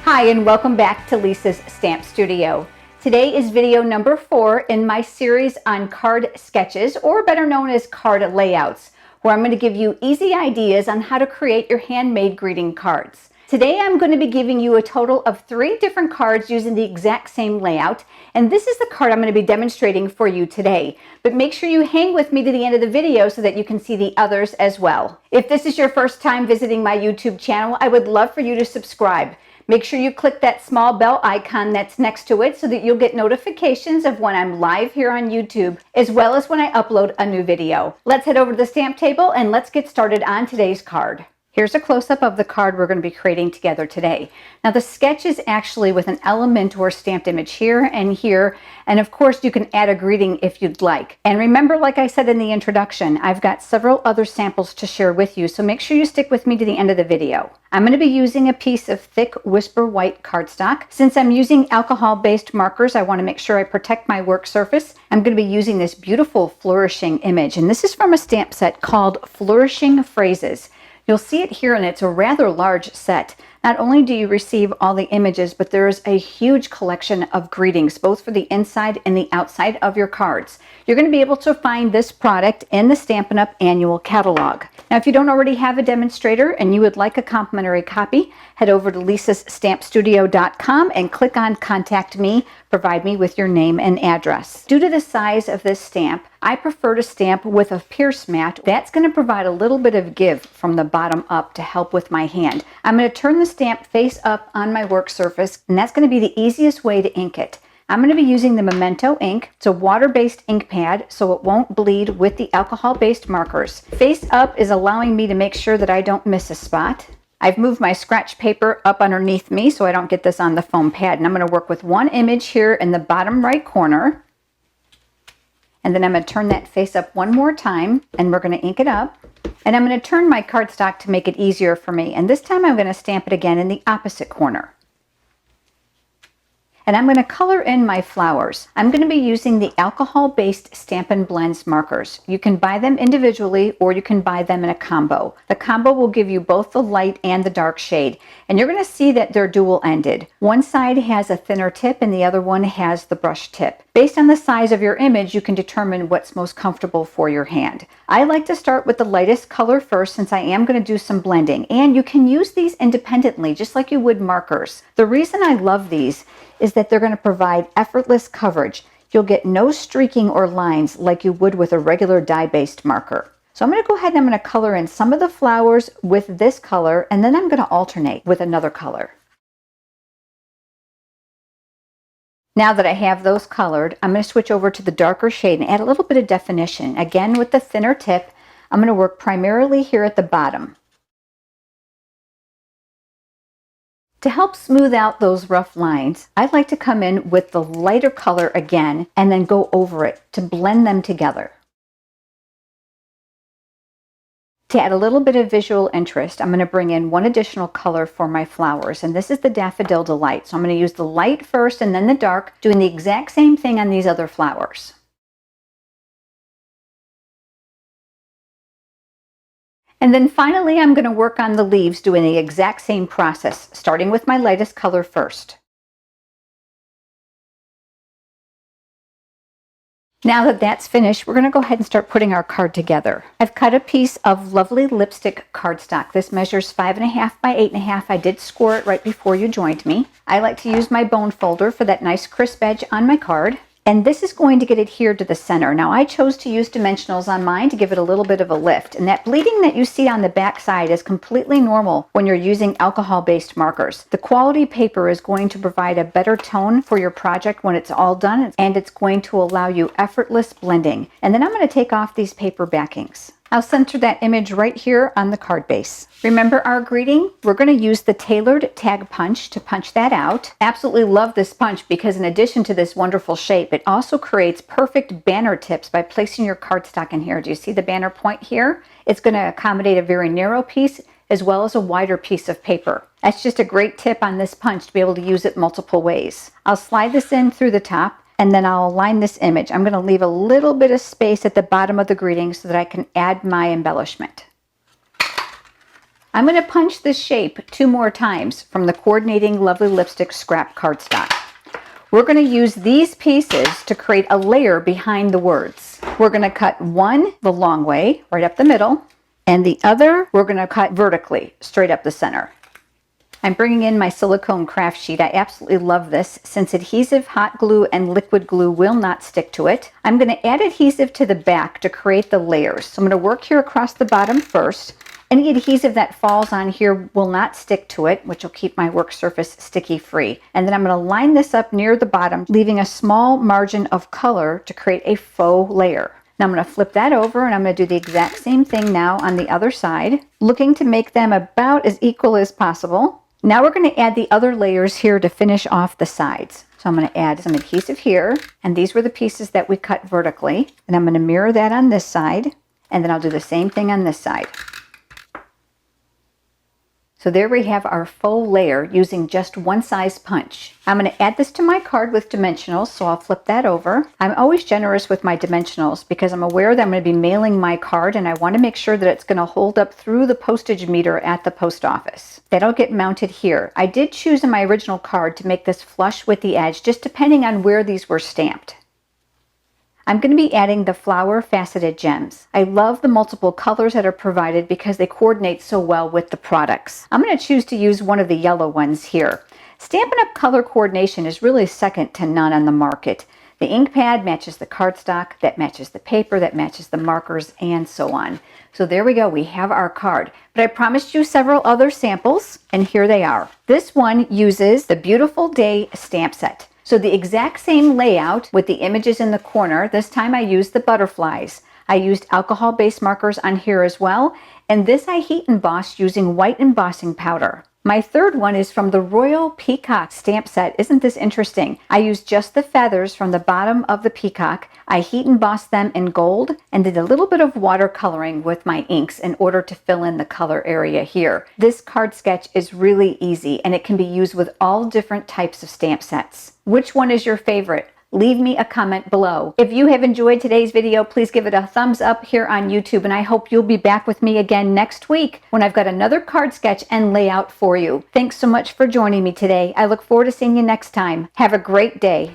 Hi, and welcome back to Lisa's Stamp Studio. Today is video number 4 in my series on card sketches, or better known as card layouts, where I'm going to give you easy ideas on how to create your handmade greeting cards. Today I'm going to be giving you a total of 3 different cards using the exact same layout, and this is the card I'm going to be demonstrating for you today. But make sure you hang with me to the end of the video so that you can see the others as well. If this is your first time visiting my YouTube channel, I would love for you to subscribe. Make sure you click that small bell icon that's next to it so that you'll get notifications of when I'm live here on YouTube, as well as when I upload a new video. Let's head over to the stamp table and let's get started on today's card. Here's a close-up of the card we're going to be creating together today. Now the sketch is actually with an element or stamped image here and here, and of course you can add a greeting if you'd like. And remember, like I said in the introduction, I've got several other samples to share with you, so make sure you stick with me to the end of the video. I'm going to be using a piece of thick Whisper White cardstock. Since I'm using alcohol-based markers, I want to make sure I protect my work surface. I'm going to be using this beautiful flourishing image, and this is from a stamp set called Flourishing Phrases. You'll see it here, and it's a rather large set. Not only do you receive all the images, but there is a huge collection of greetings, both for the inside and the outside of your cards. You're going to be able to find this product in the Stampin' Up! Annual Catalog. Now, if you don't already have a demonstrator and you would like a complimentary copy, head over to lisasstampstudio.com and click on Contact Me. Provide me with your name and address. Due to the size of this stamp, I prefer to stamp with a pierce mat. That's going to provide a little bit of give from the bottom up to help with my hand. I'm going to turn the stamp face up on my work surface, and that's going to be the easiest way to ink it. I'm going to be using the Memento ink. It's a water-based ink pad, so it won't bleed with the alcohol-based markers. Face up is allowing me to make sure that I don't miss a spot. I've moved my scratch paper up underneath me so I don't get this on the foam pad, and I'm going to work with one image here in the bottom right corner. And then I'm going to turn that face up one more time, and we're going to ink it up. And I'm going to turn my cardstock to make it easier for me. And this time I'm going to stamp it again in the opposite corner. And I'm going to color in my flowers. I'm going to be using the alcohol-based Stampin' Blends markers. You can buy them individually or you can buy them in a combo. The combo will give you both the light and the dark shade. And you're going to see that they're dual-ended. One side has a thinner tip and the other one has the brush tip. Based on the size of your image, you can determine what's most comfortable for your hand. I like to start with the lightest color first, since I am going to do some blending. And you can use these independently, just like you would markers. The reason I love these is that they're going to provide effortless coverage. You'll get no streaking or lines like you would with a regular dye-based marker. So I'm going to go ahead and I'm going to color in some of the flowers with this color, and then I'm going to alternate with another color. Now that I have those colored, I'm going to switch over to the darker shade and add a little bit of definition. Again, with the thinner tip, I'm going to work primarily here at the bottom. To help smooth out those rough lines, I like to come in with the lighter color again and then go over it to blend them together. To add a little bit of visual interest, I'm going to bring in one additional color for my flowers, and this is the Daffodil Delight. So I'm going to use the light first and then the dark, doing the exact same thing on these other flowers. And then finally, I'm going to work on the leaves doing the exact same process, starting with my lightest color first. Now that that's finished, we're going to go ahead and start putting our card together. I've cut a piece of lovely lipstick cardstock. This measures 5.5 by 8.5. I did score it right before you joined me. I like to use my bone folder for that nice crisp edge on my card. And this is going to get adhered to the center. Now I chose to use dimensionals on mine to give it a little bit of a lift. And that bleeding that you see on the back side is completely normal when you're using alcohol-based markers. The quality paper is going to provide a better tone for your project when it's all done, and it's going to allow you effortless blending. And then I'm going to take off these paper backings. I'll center that image right here on the card base. Remember our greeting? We're going to use the tailored tag punch to punch that out. Absolutely love this punch because in addition to this wonderful shape, it also creates perfect banner tips by placing your cardstock in here. Do you see the banner point here? It's going to accommodate a very narrow piece as well as a wider piece of paper. That's just a great tip on this punch to be able to use it multiple ways. I'll slide this in through the top, and then I'll align this image. I'm going to leave a little bit of space at the bottom of the greeting so that I can add my embellishment. I'm going to punch this shape 2 more times from the Coordinating Lovely Lipstick scrap cardstock. We're going to use these pieces to create a layer behind the words. We're going to cut one the long way, right up the middle, and the other we're going to cut vertically, straight up the center. I'm bringing in my silicone craft sheet. I absolutely love this since adhesive, hot glue, and liquid glue will not stick to it. I'm going to add adhesive to the back to create the layers. So I'm going to work here across the bottom first. Any adhesive that falls on here will not stick to it, which will keep my work surface sticky free. And then I'm going to line this up near the bottom, leaving a small margin of color to create a faux layer. Now I'm going to flip that over and I'm going to do the exact same thing now on the other side, looking to make them about as equal as possible. Now we're going to add the other layers here to finish off the sides. So I'm going to add some adhesive here, and these were the pieces that we cut vertically. And I'm going to mirror that on this side, and then I'll do the same thing on this side. So there we have our faux layer using just one size punch. I'm going to add this to my card with dimensionals, so I'll flip that over. I'm always generous with my dimensionals because I'm aware that I'm going to be mailing my card and I want to make sure that it's going to hold up through the postage meter at the post office. That'll get mounted here. I did choose in my original card to make this flush with the edge, just depending on where these were stamped. I'm going to be adding the flower faceted gems. I love the multiple colors that are provided because they coordinate so well with the products. I'm going to choose to use one of the yellow ones here. Stampin' Up! Color coordination is really second to none on the market. The ink pad matches the cardstock, that matches the paper, that matches the markers, and so on. So there we go, we have our card. But I promised you several other samples, and here they are. This one uses the Beautiful Day stamp set. So the exact same layout with the images in the corner. This time I used the butterflies. I used alcohol-based markers on here as well, and this I heat embossed using white embossing powder. My third one is from the Royal Peacock stamp set. Isn't this interesting? I used just the feathers from the bottom of the peacock. I heat embossed them in gold and did a little bit of watercoloring with my inks in order to fill in the color area here. This card sketch is really easy and it can be used with all different types of stamp sets. Which one is your favorite? Leave me a comment below. If you have enjoyed today's video, please give it a thumbs up here on YouTube, and I hope you'll be back with me again next week when I've got another card sketch and layout for you. Thanks so much for joining me today. I look forward to seeing you next time. Have a great day.